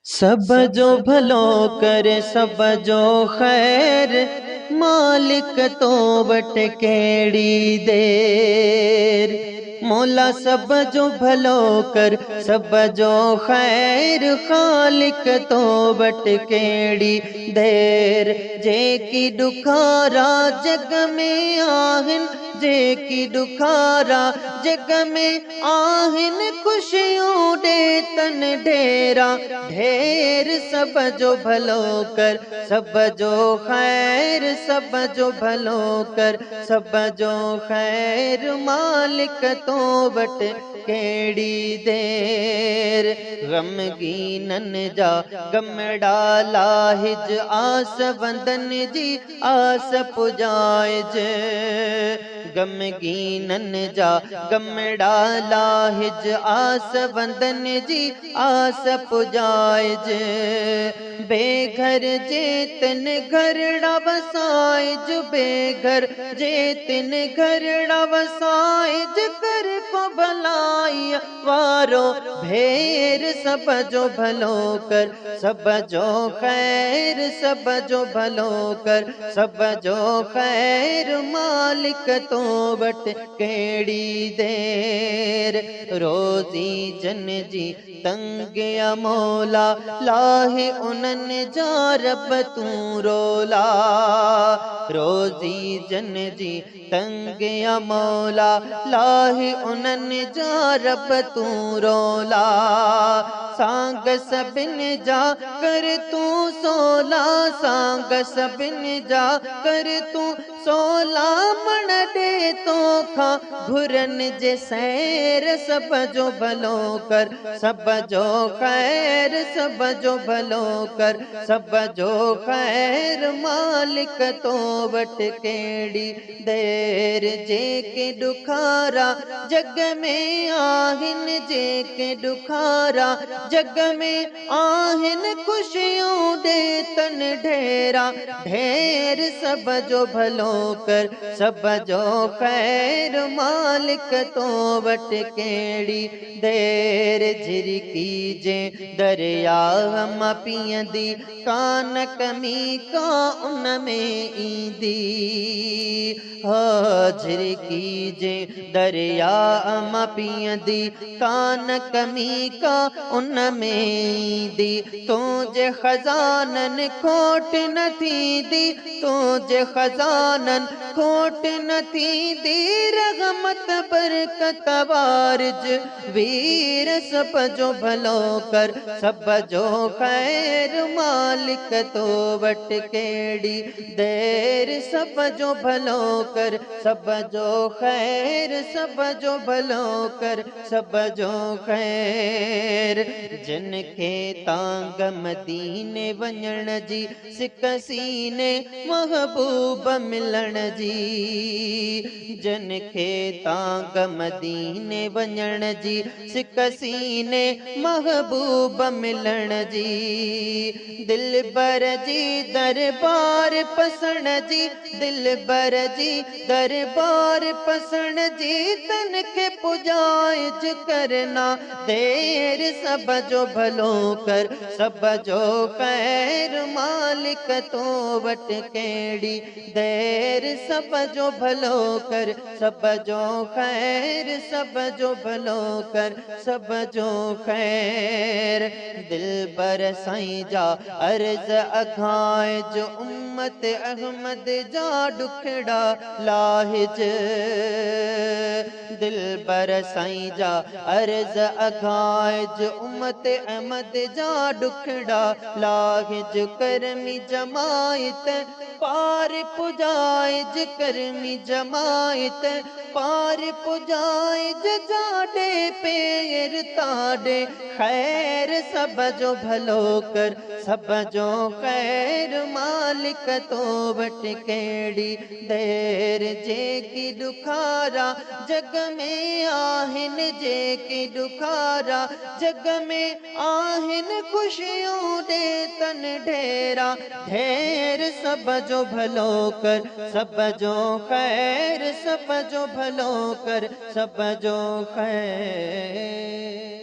सब जो भलो करे सब जो खैर, मालिक तो वट केड़ी देर। मौला सब जो भलो कर सब जो खैर, खालिक तो वट केड़ी देर। जेकी दुखारा जग में आहिन, जेकी दुखारा जग में आहिन, खुशियों दे तन ढेरा ढेर। सब जो भलो कर सब जो खैर, सब जो भलो कर सब जो खैर, मालिक तो वट केड़ी देर। गमगीनन जा गम डाला हिज, आस वंदन जी आस पुजाइज। गमगीनन जा गम डाला हिज, आस वंदन जी आस पुजाइज। बेघर जेतन घरड़ा वसाइज, बेघर जेतन घरड़ा वसाइज, कर को भलाई वारो भेर। सब जो भलो कर सब जो खैर, सब जो भलो कर सब जो खैर, मालिक तो वट केड़ी देर। रोजी जन जी तंग या मौला, लाहे उनन जा रब तू रोला। रोजी जन जी तंग या मौला, लाहे उनन जा रब तू रोला। सांग सबिन जा कर तू सोला, सांग सबिन जा कर तू सोला। मन दे तो खा घुरन जे सैर, सब जो भलो कर सब जो खैर, सब जो भलो कर सब जो खैर, मालिक तो वट केड़ी देर। जेके दुखारा जग में आहिन, जेके दुखारा जग में आहिन, खुशियों दे तन ढेरा ढेर। सब जो भलो कर सब जो खैर, मालिक तो वट केड़ी देर। झिरकी जे दरिया हम पींदी, कान कमी का उन में ईंदी। झिरकी जे दरिया हम पींदी, कान कमी का उन में ईंदी। तुझे खजानन खोट न थींदी, तुझे खजानन खोट न थींदी। रहमत बरकत वारिज वीर, सब जो भलो कर सब जो खैर, मालिक तो वट केड़ी देर। सब जो भलो कर सब जो खैर, सब जो भलो कर सब जो खैर। जिनखे तांग मदीने वञण जी, सिक सीने महबूब मिलण जी। जिनखे तांग मदीने वञण जी, सिक सीने महबूब मिलण जी। दिल बर जी दरबार पसण जी, दिल बर जी दरबार पसण जी। तन खे पुजाइज करना देर, सब जो भलो कर सब जो खैर, मालिक तो वट केड़ी देर। सब जो भलो कर सब जो खैर, सब जो भलो कर सब जो खैर। दिल बर साईं जा अर्ज अघाए, जो उम्मत अहमद जा दुखड़ा लाहिज। दिल बर साईं जा अर्ज अघाए, जो उम्मत अहमद जा दुखड़ा लाहिज। करमी जमायत पार पुजाइज, करमी जमायत पार पुजाइज। जाडे पेर ताडे खैर, सब जो भलो कर सब जो खैर, मालिक तो वट केड़ी देर। जेकी दुखारा जग में आहिन, जेकी दुखारा जग में आहिन, खुशियों दे तन ढेरा ढेर। सब जो भलो कर सब जो खैर, सब जो भलो कर सब जो खैर।